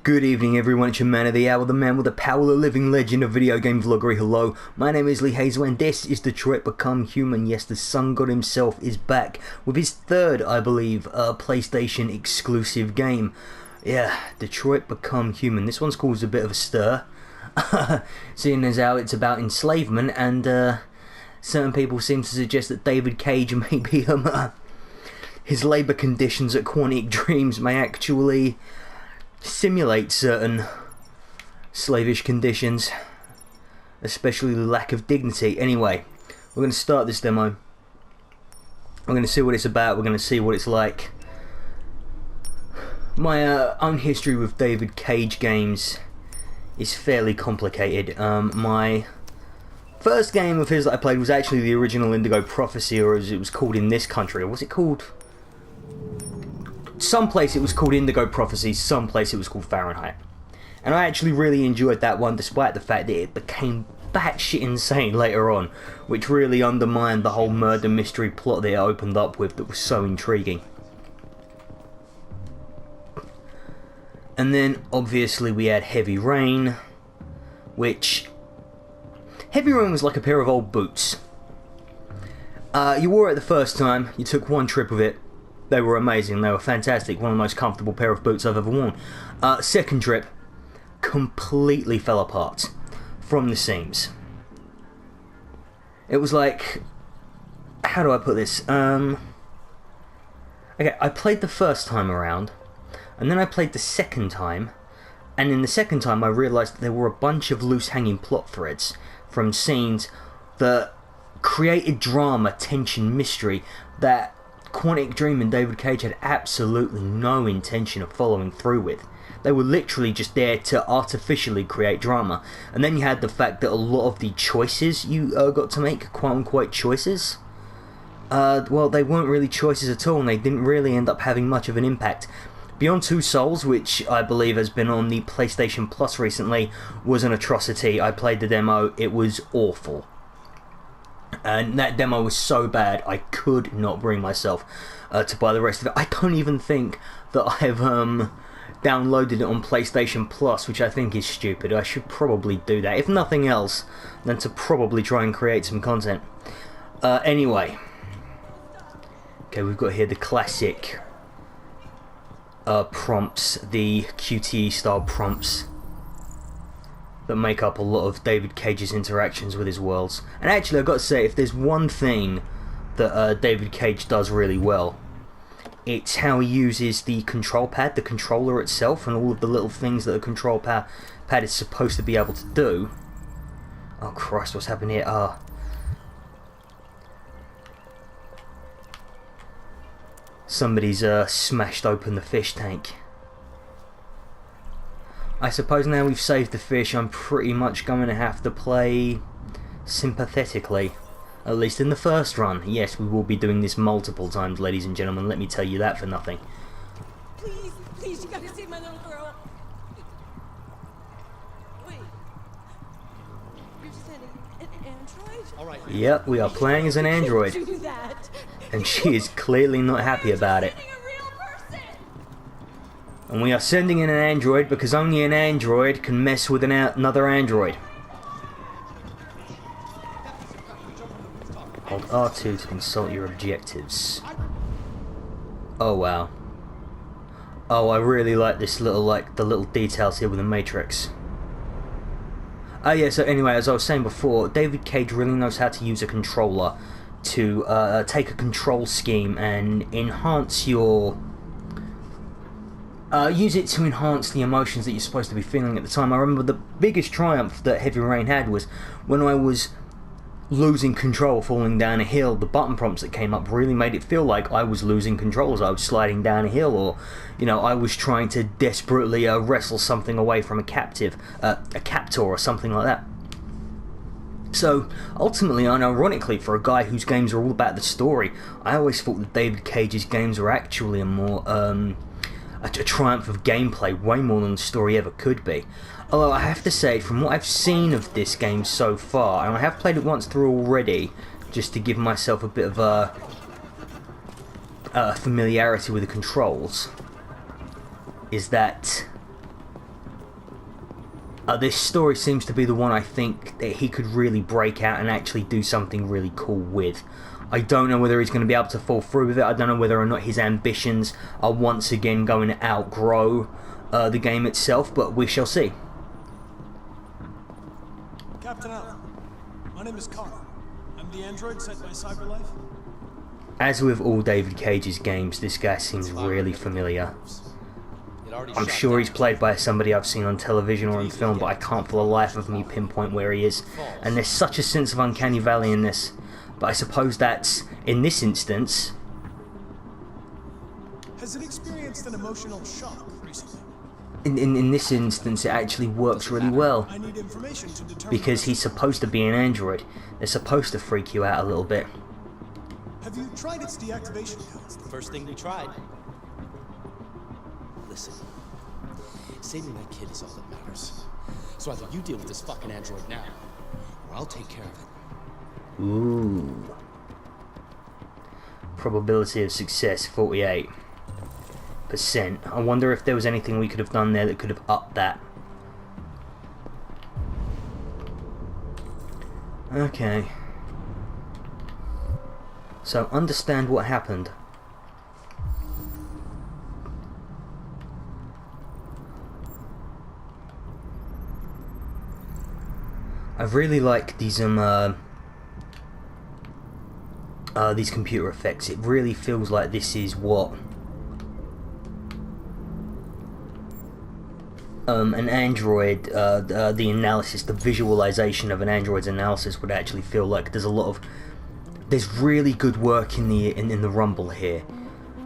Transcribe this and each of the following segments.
Good evening everyone, it's your man of the hour, the man with the power, the living legend of video game vloggery. Hello, my name is Hazell and this is Detroit Become Human. Yes, the sun god himself is back with his third, I believe, PlayStation exclusive game. Yeah, Detroit Become Human. This one's caused a bit of a stir, seeing as how it's about enslavement, and certain people seem to suggest that David Cage maybe his labour conditions at Quantic Dreams may actually simulate certain slavish conditions, especially the lack of dignity. Anyway, we're going to start this demo. We're going to see what it's about. We're going to see what it's like. My own history with David Cage games is fairly complicated. My first game of his that I played was actually the original Indigo Prophecy, or as it was called in this country. Or was it called? Someplace it was called Indigo Prophecy, someplace it was called Fahrenheit. And I actually really enjoyed that one, despite the fact that it became batshit insane later on, which really undermined the whole murder mystery plot that it opened up with that was so intriguing. And then, obviously, we had Heavy Rain, which... Heavy Rain was like a pair of old boots. You wore it the first time, you took one trip with it. They were amazing, they were fantastic, one of the most comfortable pair of boots I've ever worn. Second trip, completely fell apart from the seams. It was like, how do I put this? Okay, I played the first time around, and then I played the second time, and in the second time I realised that there were a bunch of loose hanging plot threads from scenes that created drama, tension, mystery that Quantic Dream and David Cage had absolutely no intention of following through with. They were literally just there to artificially create drama. And then you had the fact that a lot of the choices you got to make, quote-unquote choices, well, they weren't really choices at all, and they didn't really end up having much of an impact. Beyond Two Souls, which I believe has been on the PlayStation Plus recently, was an atrocity. I played the demo, it was awful. And that demo was so bad, I could not bring myself to buy the rest of it. I don't even think that I've downloaded it on PlayStation Plus, which I think is stupid. I should probably do that, if nothing else, than to probably try and create some content. Anyway. Okay, we've got here the classic prompts, the QTE style prompts that make up a lot of David Cage's interactions with his worlds. And actually, I've got to say, if there's one thing that David Cage does really well, it's how he uses the control pad, the controller itself, and all of the little things that a control pad is supposed to be able to do. Oh Christ, what's happened here? Somebody's smashed open the fish tank. I suppose now we've saved the fish, I'm pretty much going to have to play sympathetically. At least in the first run. Yes, we will be doing this multiple times, ladies and gentlemen. Let me tell you that for nothing. Please, please, you gotta save my little girl. Wait. You're sending an android? All right. Yep, we are playing as an android. You do that. And she is clearly not happy about it. And we are sending in an android because only an android can mess with another android. Hold R2 to consult your objectives. Oh wow. Oh, I really like this little, the little details here with the Matrix. Oh yeah, so anyway, as I was saying before, David Cage really knows how to use a controller to take a control scheme and enhance your... use it to enhance the emotions that you're supposed to be feeling at the time. I remember the biggest triumph that Heavy Rain had was when I was losing control falling down a hill. The button prompts that came up really made it feel like I was losing control as I was sliding down a hill, or, you know, I was trying to desperately wrestle something away from a captive, a captor or something like that. So, ultimately, and ironically, for a guy whose games are all about the story, I always thought that David Cage's games were actually a more, a triumph of gameplay, way more than the story ever could be. Although I have to say, from what I've seen of this game so far, and I have played it once through already, just to give myself a bit of familiarity with the controls, is that This story seems to be the one I think that he could really break out and actually do something really cool with. I don't know whether he's going to be able to fall through with it. I don't know whether or not his ambitions are once again going to outgrow the game itself, but we shall see. Captain Allen, my name is Connor. I'm the android sent by CyberLife. As with all David Cage's games, this guy seems really familiar. I'm sure he's played by somebody I've seen on television or in film, but I can't for the life of me pinpoint where he is. And there's such a sense of uncanny valley in this. But I suppose that's, in this instance... Has it experienced an emotional shock recently? In this instance, it actually works really well. I need information to determine... Because he's supposed to be an android. They're supposed to freak you out a little bit. Have you tried its deactivation codes? The first thing we tried. Listen, saving that kid is all that matters. So either you deal with this fucking android now, or I'll take care of it. Ooh. Probability of success, 48%. I wonder if there was anything we could have done there that could have upped that. Okay. So, understand what happened. I really like these computer effects. It really feels like this is what an android, the analysis, the visualization of an android's analysis would actually feel like. There's really good work in the rumble here.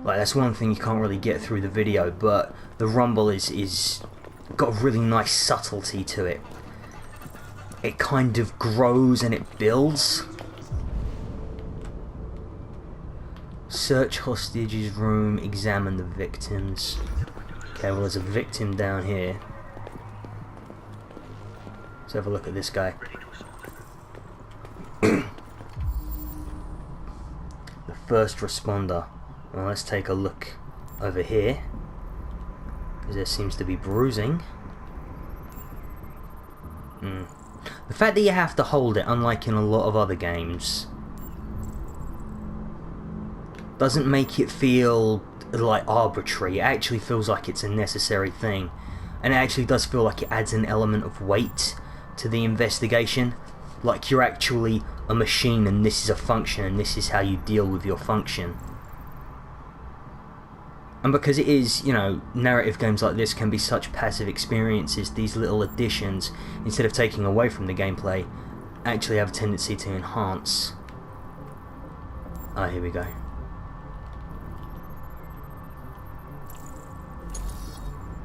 Like, that's one thing you can't really get through the video, but the rumble is got a really nice subtlety to it. It kind of grows and it builds. Search hostage's room, examine the victims. Okay, well, there's a victim down here. Let's have a look at this guy. The first responder. Well, let's take a look over here, because there seems to be bruising. The fact that you have to hold it, unlike in a lot of other games, doesn't make it feel like arbitrary. It actually feels like it's a necessary thing, and it actually does feel like it adds an element of weight to the investigation, like you're actually a machine and this is a function and this is how you deal with your function. And because it is, you know, narrative games like this can be such passive experiences, these little additions, instead of taking away from the gameplay, actually have a tendency to enhance. Ah, here we go.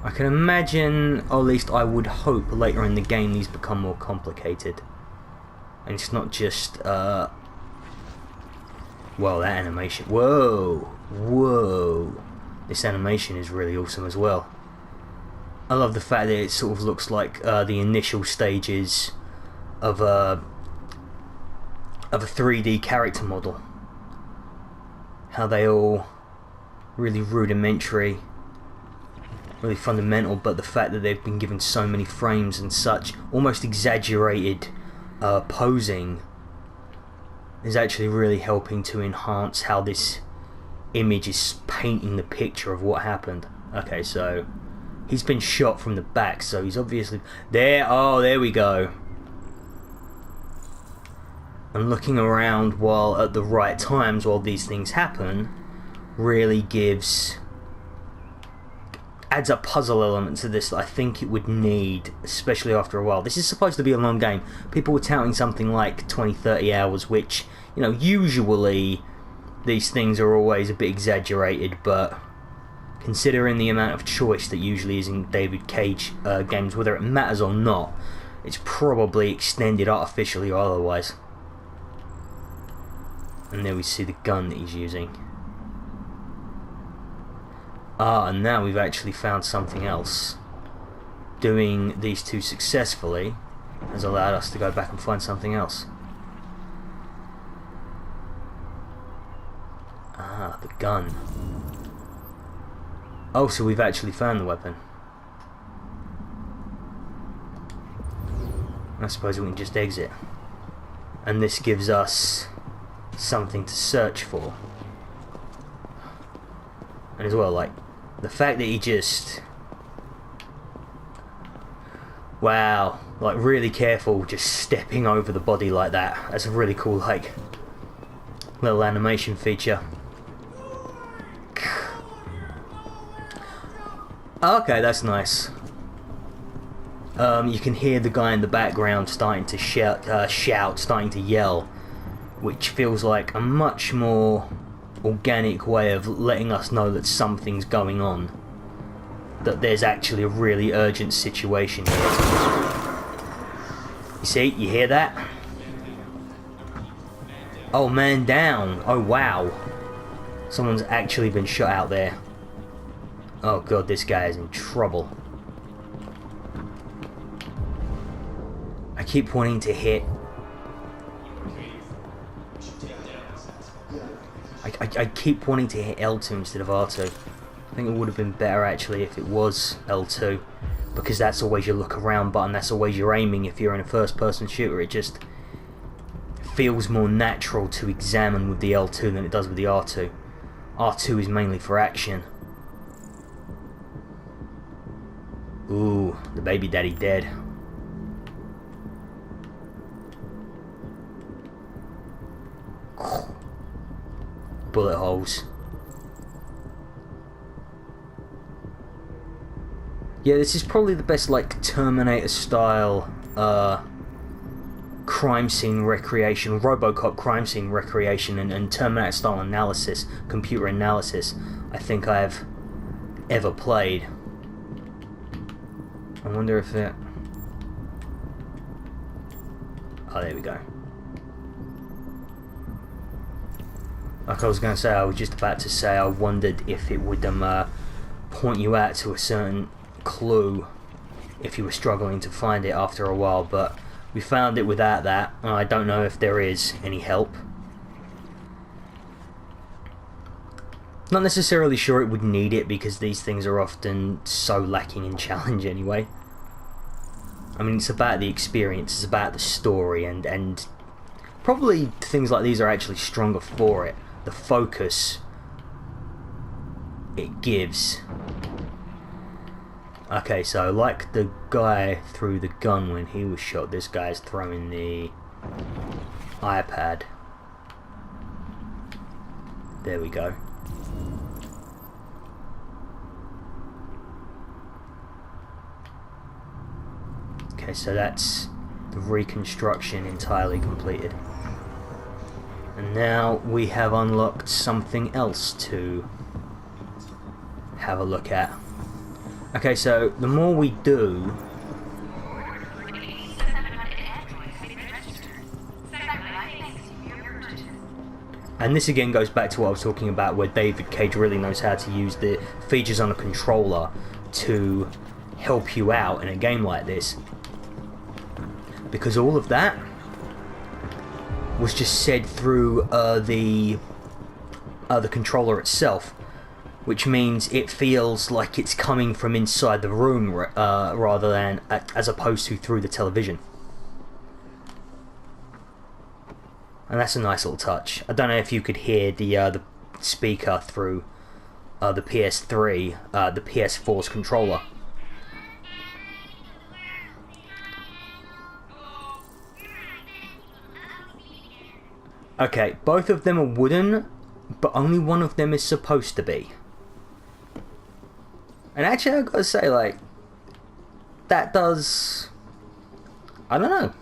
I can imagine, or at least I would hope, later in the game these become more complicated. And it's not just, well, that animation. Whoa! Whoa! This animation is really awesome as well. I love the fact that it sort of looks like the initial stages of a 3D character model. How they all really rudimentary, really fundamental, but the fact that they've been given so many frames and such almost exaggerated posing is actually really helping to enhance how this image is painting the picture of what happened. Okay, so he's been shot from the back, so he's obviously there. Oh, there we go. And looking around while at the right times while these things happen really adds a puzzle element to this that I think it would need, especially after a while. This is supposed to be a long game. People were touting something like 20-30 hours, which, you know, usually these things are always a bit exaggerated, but considering the amount of choice that usually is in David Cage games, whether it matters or not, it's probably extended artificially or otherwise. And there we see the gun that he's using. Ah, and now we've actually found something else. Doing these two successfully has allowed us to go back and find something else. Ah, the gun. Oh, so we've actually found the weapon. I suppose we can just exit. And this gives us something to search for. And as well, like, the fact that he just... Wow, like really careful just stepping over the body like that. That's a really cool, like, little animation feature. Okay, that's nice. You can hear the guy in the background starting to shout, starting to yell, which feels like a much more organic way of letting us know that something's going on. That there's actually a really urgent situation here. You see? You hear that? Oh, man down. Oh, wow. Someone's actually been shot out there. Oh god, this guy is in trouble. I keep wanting to hit... I keep wanting to hit L2 instead of R2. I think it would have been better actually if it was L2, because that's always your look around button, that's always your aiming if you're in a first person shooter. It just feels more natural to examine with the L2 than it does with the R2. R2 is mainly for action. Ooh, the baby daddy dead. Bullet holes. Yeah, this is probably the best, like, Terminator style crime scene recreation, Robocop crime scene recreation, and Terminator style analysis, computer analysis I think I've ever played. I wonder if it... Oh, there we go. Like I was going to say, I was just about to say, I wondered if it would point you out to a certain clue if you were struggling to find it after a while, but we found it without that, and I don't know if there is any help. Not necessarily sure it would need it, because these things are often so lacking in challenge anyway. I mean, it's about the experience, it's about the story, and probably things like these are actually stronger for it. The focus it gives. Okay, so like the guy threw the gun when he was shot, this guy's throwing the iPad. There we go. Okay, so that's the reconstruction entirely completed. And now we have unlocked something else to have a look at. Okay, so the more we do... And this again goes back to what I was talking about, where David Cage really knows how to use the features on a controller to help you out in a game like this. Because all of that was just said through the controller itself, which means it feels like it's coming from inside the room rather than as opposed to through the television. And that's a nice little touch. I don't know if you could hear the speaker through the PS3, the PS4's controller. Okay, both of them are wooden, but only one of them is supposed to be. And actually, I've got to say, like, that does... I don't know.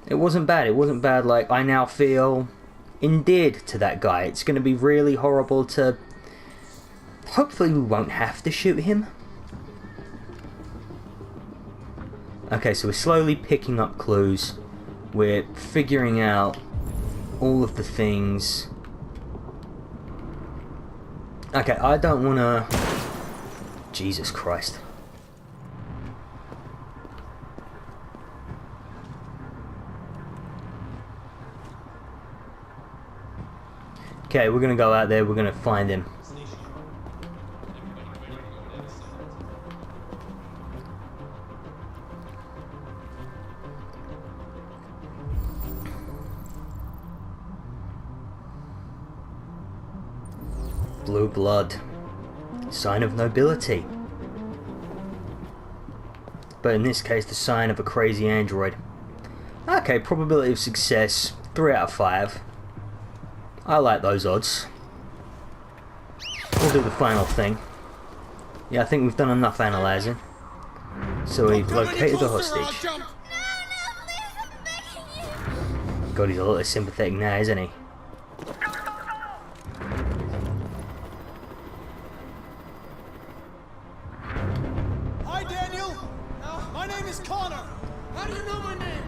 It wasn't bad. It wasn't bad. Like, I now feel endeared to that guy. It's going to be really horrible to... Hopefully we won't have to shoot him. Okay, so we're slowly picking up clues. We're figuring out all of the things. Okay, I don't want to... Jesus Christ. Okay, we're gonna go out there, we're gonna find him. Blue blood. Sign of nobility. But in this case, the sign of a crazy android. Okay, probability of success, 3 out of 5. I like those odds. We'll do the final thing. Yeah, I think we've done enough analysing. So we've located the hostage. God, he's a little sympathetic now, isn't he? Hi, Daniel. My name is Connor. How do you know my name?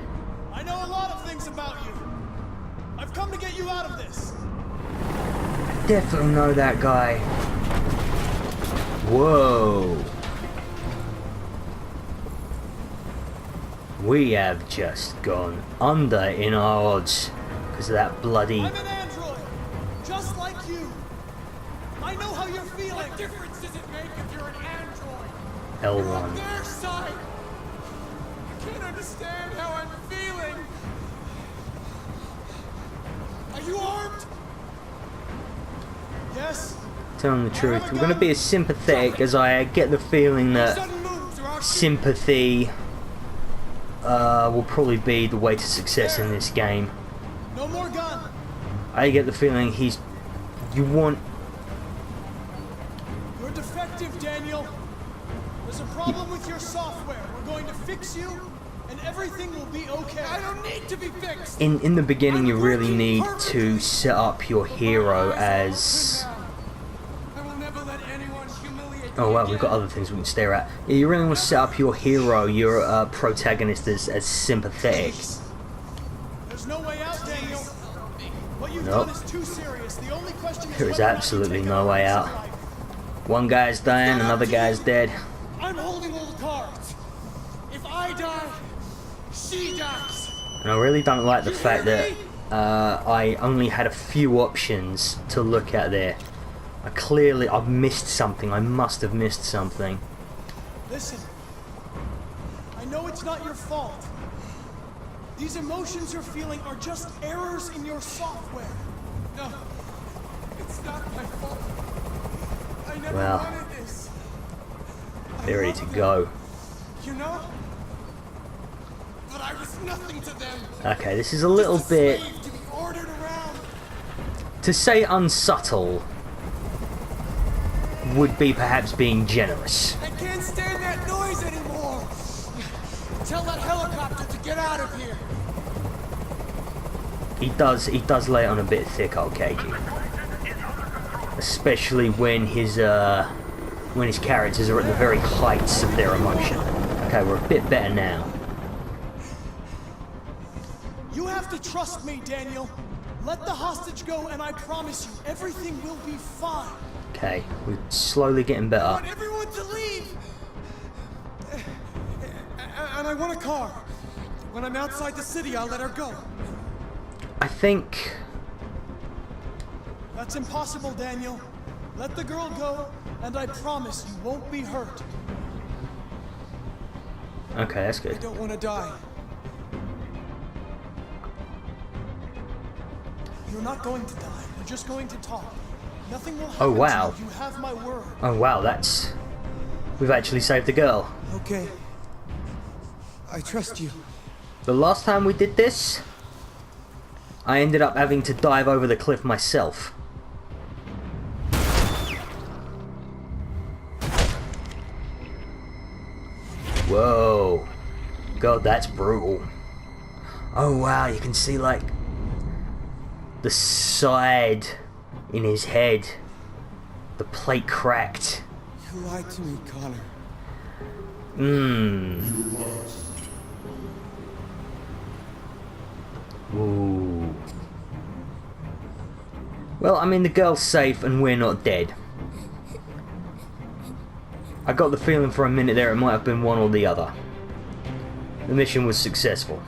I know a lot of things about you. I've come to get you out of this. Definitely know that guy. Whoa. We have just gone under in our odds because of that bloody... I'm an android, just like you. I know how you're feeling. What difference does it make if you're an android? L1. You're on their side. You can't understand how I'm feeling. Are you armed? Yes. Telling the truth, we're going to be as sympathetic as I get the feeling that Sudden moves or I'll shoot. sympathy will probably be the way to success in this game. No more gun. I get the feeling he's... You want... You're defective, Daniel. There's a problem with your software. We're going to fix you, and everything will be okay. I don't need to be fixed. In the beginning, you really need to set up your hero as... I will never let anyone humiliate Oh me wow, we've got again. other things we can stare at. Yeah, you really want to set up your hero, your protagonist as sympathetic. There's no way out, Daniel. What you've Nope. done is too serious. The only question is There is whether or not you absolutely take no our way rights out. in life. One guy's dying, another guy's dead. I'm holding all the cards. If I die, she dies. And I really don't like the You fact hear that me? I only had a few options to look at there. I've missed something. I must have missed something. Listen, I know it's not your fault. These emotions you're feeling are just errors in your software. No, it's not my fault. I never Well, wanted this. I they're ready love to them, go. You know? But I was nothing to them. Okay, this is a little Just a bit, slave to be ordered around. to say unsubtle, would be perhaps being generous. I can't stand that noise anymore. Tell that helicopter to get out of here. He does lay it on a bit thick, old KG. Especially when his characters are at the very heights of their emotion. Okay, we're a bit better now. You have to trust me, Daniel. Let the hostage go, and I promise you, everything will be fine. Okay, we're slowly getting I better. want everyone to leave. And I want a car. When I'm outside the city, I'll let her go. I think... That's impossible, Daniel. Let the girl go, and I promise you won't be hurt. Okay, that's I good. don't want to die. You're not going to die. You're just going to talk. Nothing will happen Oh, wow. to you. You have my word. Oh wow, that's... We've actually saved the girl. Okay. I trust you. The last time we did this, I ended up having to dive over the cliff myself. Whoa. God, that's brutal. Oh wow, you can see like the side in his head. The plate cracked. You lied to me, Connor. Ooh. Well, I mean, the girl's safe and we're not dead. I got the feeling for a minute there it might have been one or the other. The mission was successful.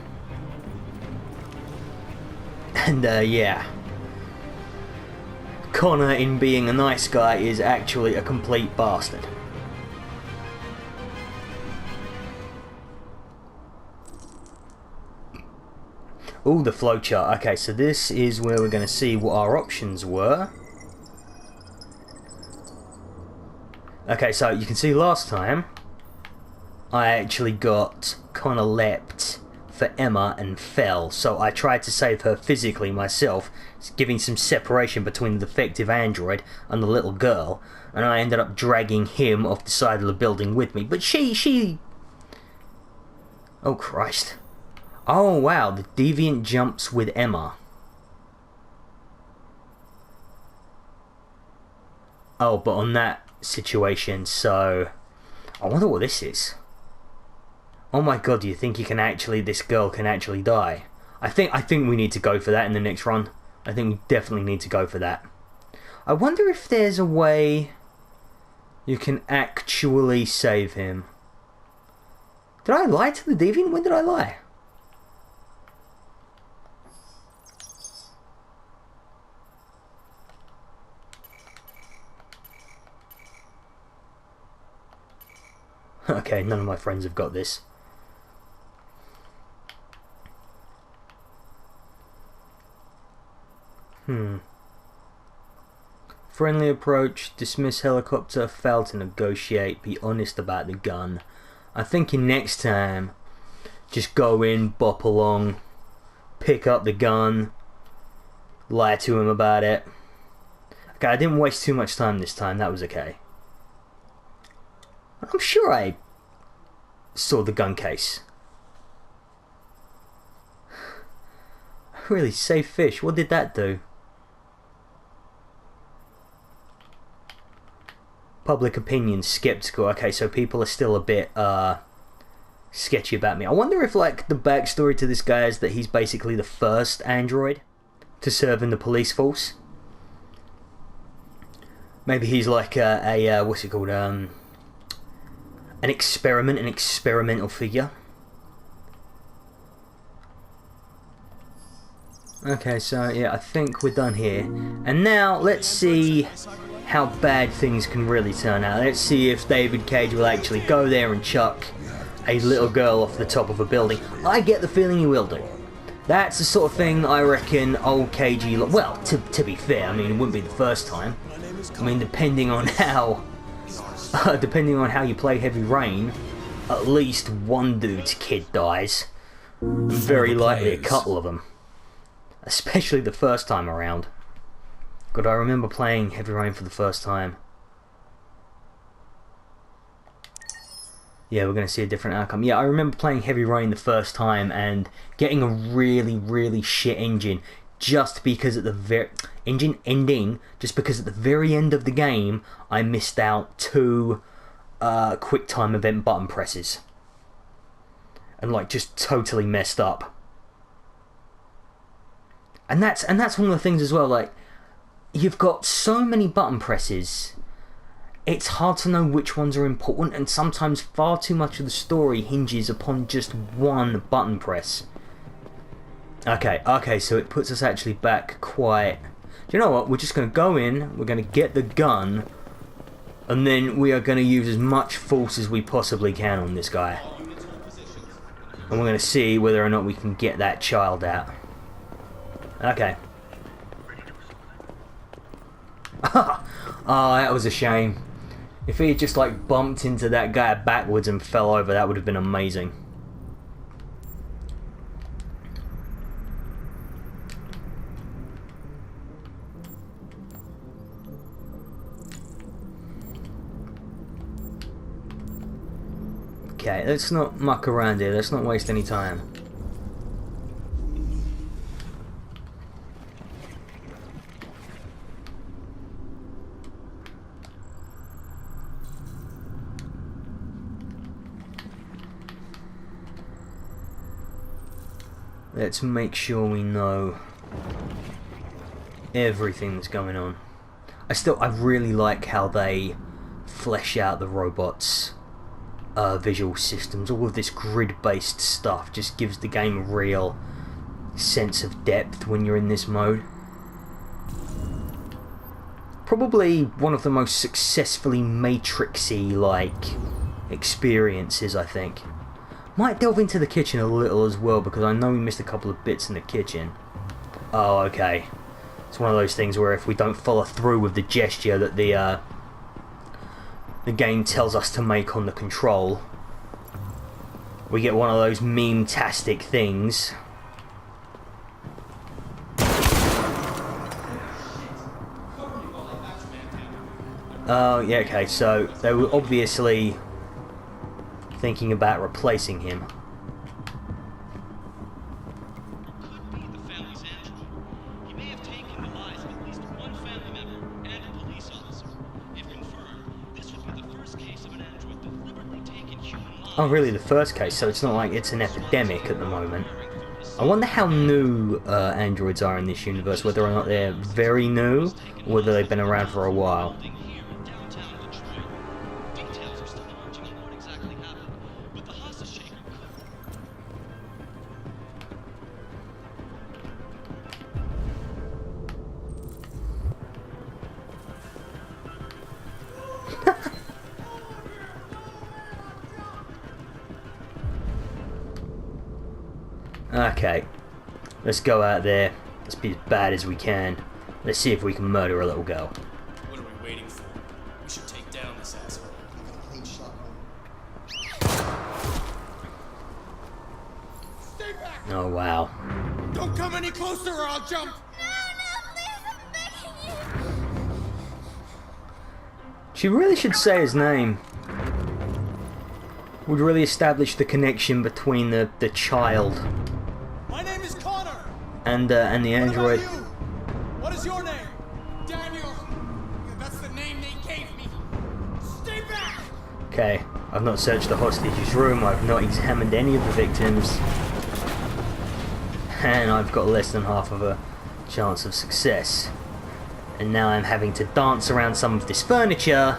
And, yeah. Connor, in being a nice guy, is actually a complete bastard. Ooh, the flowchart. Okay, so this is where we're going to see what our options were. Okay, so you can see last time I actually got kind of leapt for Emma and fell, so I tried to save her physically myself, giving some separation between the defective android and the little girl, and I ended up dragging him off the side of the building with me. But she... Oh Christ. Oh wow, the deviant jumps with Emma. Oh, but on that situation, so... I wonder what this is. Oh my god, do you think this girl can actually die? I think we need to go for that in the next run. I think we definitely need to go for that. I wonder if there's a way you can actually save him. Did I lie to the deviant? When did I lie? Okay, none of my friends have got this. Friendly approach, dismiss helicopter, fail to negotiate, be honest about the gun. I'm thinking next time, just go in, bop along, pick up the gun, lie to him about it. Okay, I didn't waste too much time this time, that was okay. I'm sure I saw the gun case. Really, safe fish, what did that do? Public opinion, skeptical. Okay, so people are still a bit sketchy about me. I wonder if like the backstory to this guy is that he's basically the first android to serve in the police force. Maybe he's like a what's it called? An experimental figure. Okay, so yeah, I think we're done here. And now let's see how bad things can really turn out. Let's see if David Cage will actually go there and chuck a little girl off the top of a building. I get the feeling he will do. That's the sort of thing I reckon old Cagey... Well, to be fair, I mean, it wouldn't be the first time. I mean, depending on how you play Heavy Rain, at least one dude's kid dies. Very likely a couple of them. Especially the first time around. God, I remember playing Heavy Rain for the first time. Yeah, we're going to see a different outcome. Yeah, I remember playing Heavy Rain the first time and getting a really shit engine just because at the just because at the very end of the game I missed out 2 quick time event button presses. And like just totally messed up. And that's one of the things as well, like you've got so many button presses, it's hard to know which ones are important, and sometimes far too much of the story hinges upon just one button press. Okay, so it puts us actually back quite... Do you know what? We're just going to go in, we're going to get the gun, and then we are going to use as much force as we possibly can on this guy. And we're going to see whether or not we can get that child out. Okay. Oh, that was a shame. If he had just like bumped into that guy backwards and fell over, that would have been amazing. Okay, let's not muck around here. Let's not waste any time. Let's make sure we know everything that's going on. I really like how they flesh out the robots' visual systems. All of this grid-based stuff just gives the game a real sense of depth when you're in this mode. Probably one of the most successfully Matrixy like experiences, I think. Might delve into the kitchen a little as well, because I know we missed a couple of bits in the kitchen. Oh, okay. It's one of those things where if we don't follow through with the gesture that the the game tells us to make on the control. We get one of those meme-tastic things. Oh, yeah, okay, so they were obviously thinking about replacing him. Could be the family's android. He may have taken the lives of at least one family member and a police officer. If confirmed, this would be the first case of an android deliberately taking human lives. Oh, really, the first case, so it's not like it's an epidemic at the moment. I wonder how new androids are in this universe, whether or not they're very new, or whether they've been around for a while. Here in downtown Detroit. Details are still emerging on what exactly happened, but the hostage taker could. Okay, let's go out there. Let's be as bad as we can. Let's see if we can murder a little girl. What are we waiting for? We should take down this asshole. Stay back! Oh, wow. Don't come any closer or I'll jump! She really should say his name. Would really establish the connection between the child My name is Connor. and the android. What about you? What is your name? Daniel! That's the name they gave me! Stay back! Okay, I've not searched the hostage's room, I've not examined any of the victims. And I've got less than half of a chance of success. And now I'm having to dance around some of this furniture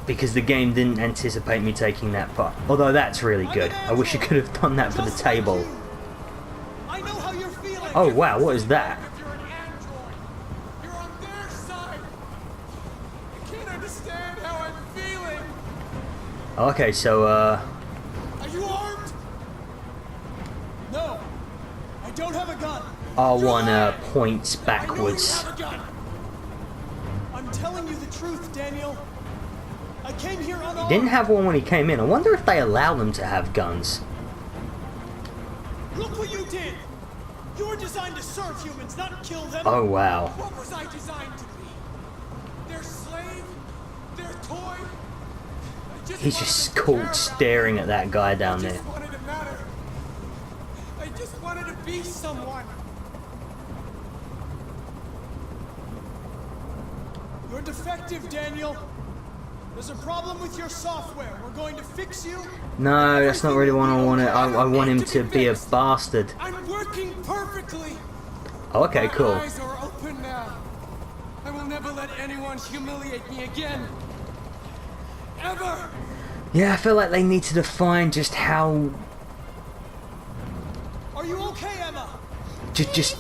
because the game didn't anticipate me taking that part. Although that's really good. I wish you could have done that for the Just like table. you. I know how you're feeling. Oh wow, what is that? If you're an android, you're on their side! I can't understand how I'm feeling! Okay, so Are you armed? No, I don't have a gun. R1 points I know you backwards. have a gun! I'm telling you the truth, Daniel. I came here unarmed. Didn't have one when he came in. I wonder if they allow them to have guns. Look what you did. You were designed to serve humans, not kill them. Oh wow. What was I designed to be? Their slave? Their toy? I He's wanted just them to care caught about staring at that guy down me. I there. just wanted to matter. I just wanted to be someone. You're defective, Daniel. There's a problem with your software. We're going to fix you. No, that's not really what I want. I want him to be a bastard. I'm working perfectly. Oh, okay, cool. My eyes are open now. I will never let anyone humiliate me again. Ever. Yeah, I feel like they need to define just how, Are you okay, Emma? just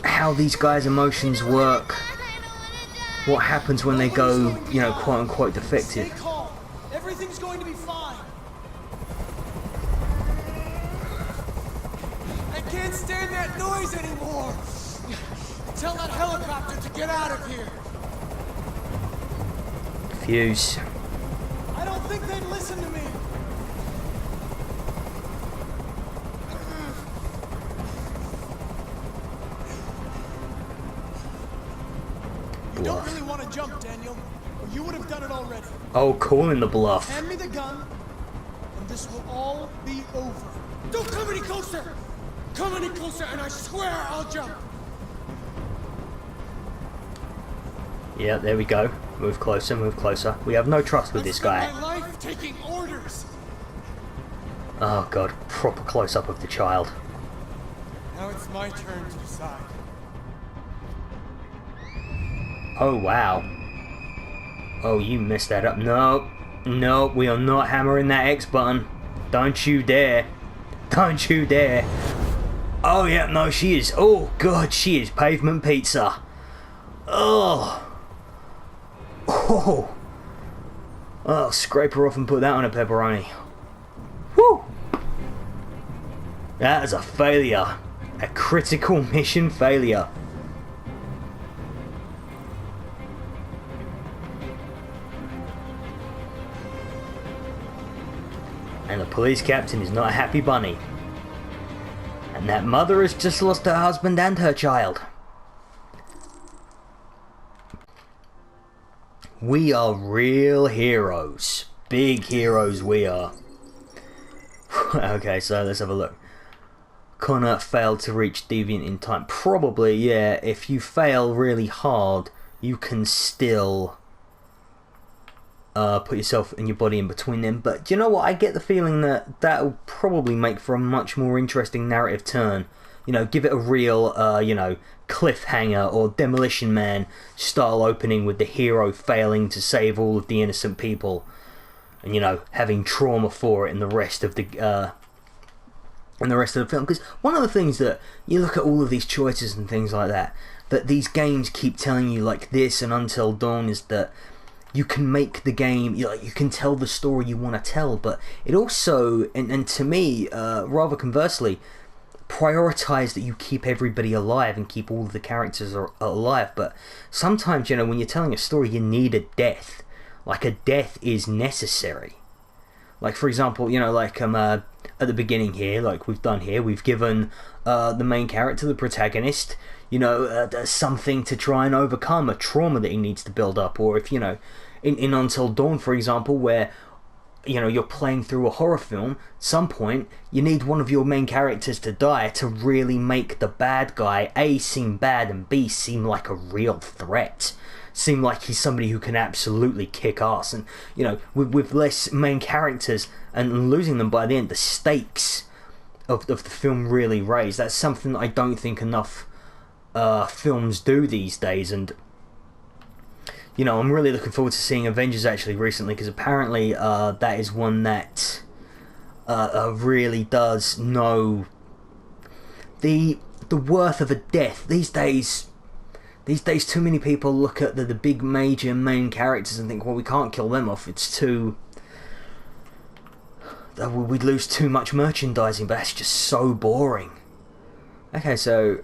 how these guys' emotions work. What happens when they go, you know, quote unquote Stay defective. calm. Everything's going to be fine. I can't stand that noise anymore. Tell that helicopter to get out of here. Fuse. I don't think they'd listen to me. You don't really want to jump, Daniel, or you would have done it already. Oh, calling the bluff. Hand me the gun, and this will all be over. Don't come any closer. Come any closer, and I swear I'll jump. Yeah, there we go. Move closer, move closer. We have no trust with I've this spent guy. my life taking orders. Oh god, proper close up of the child. Now it's my turn to decide. Oh wow. Oh, you messed that up. No, no, we are not hammering that X button. Don't you dare. Don't you dare. Oh yeah, no, she is. Oh god, she is pavement pizza. Oh. Oh. Oh, scrape her off and put that on a pepperoni. Woo. That is a failure. A critical mission failure. police captain is not a happy bunny. And that mother has just lost her husband and her child. We are real heroes. Big heroes we are. Okay, so let's have a look. Connor failed to reach Deviant in time. Probably, yeah. If you fail really hard, you can still put yourself and your body in between them. But do you know what? I get the feeling that that'll probably make for a much more interesting narrative turn. You know, give it a real, you know, cliffhanger or Demolition Man style opening with the hero failing to save all of the innocent people, and you know, having trauma for it in the rest of the film. Because one of the things that you look at all of these choices and things like that these games keep telling you, like this and Until Dawn, is that you can make the game, you can tell the story you want to tell, but it also, and to me, rather conversely, prioritize that you keep everybody alive and keep all of the characters alive. But sometimes, you know, when you're telling a story, you need a death. Like, a death is necessary. Like, for example, you know, like at the beginning here, like we've done here, we've given the main character, the protagonist, you know, something to try and overcome, a trauma that he needs to build up. Or if, you know, in Until Dawn, for example, where, you know, you're playing through a horror film, at some point you need one of your main characters to die to really make the bad guy A, seem bad, and B, seem like a real threat, seem like he's somebody who can absolutely kick ass. And you know, with less main characters and losing them by the end, the stakes of the film really raise. That's something that I don't think enough films do these days. And you know, I'm really looking forward to seeing Avengers actually recently, because apparently that is one that really does know the worth of a death. These days too many people look at the big major main characters and think, well, we can't kill them off, it's too, we'd lose too much merchandising. But that's just so boring. Okay, so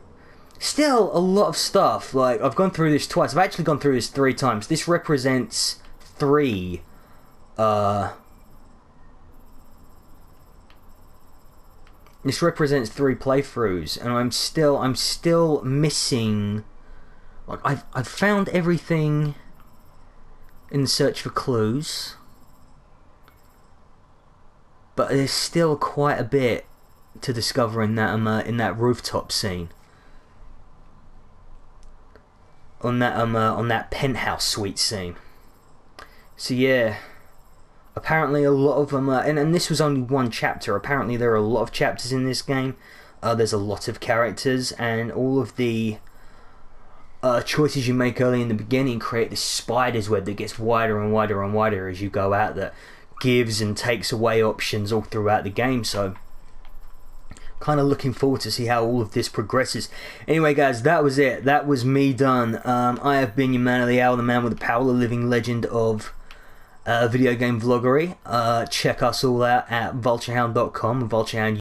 still a lot of stuff. Like, I've gone through this twice. I've actually gone through this 3 times. This represents 3 playthroughs, and I'm still missing. Like, I've found everything in the search for clues, but there's still quite a bit to discover in that rooftop scene. On that penthouse suite scene. So yeah, apparently a lot of them and this was only one chapter. Apparently there are a lot of chapters in this game. There's a lot of characters, and all of the choices you make early in the beginning create this spider's web that gets wider and wider and wider as you go out, that gives and takes away options all throughout the game. So kind of looking forward to see how all of this progresses. Anyway guys, that was it. That was me done. I have been your man of the hour, the man with the power, the living legend of video game vloggery. Check us all out at vulturehound.com, Vulturehound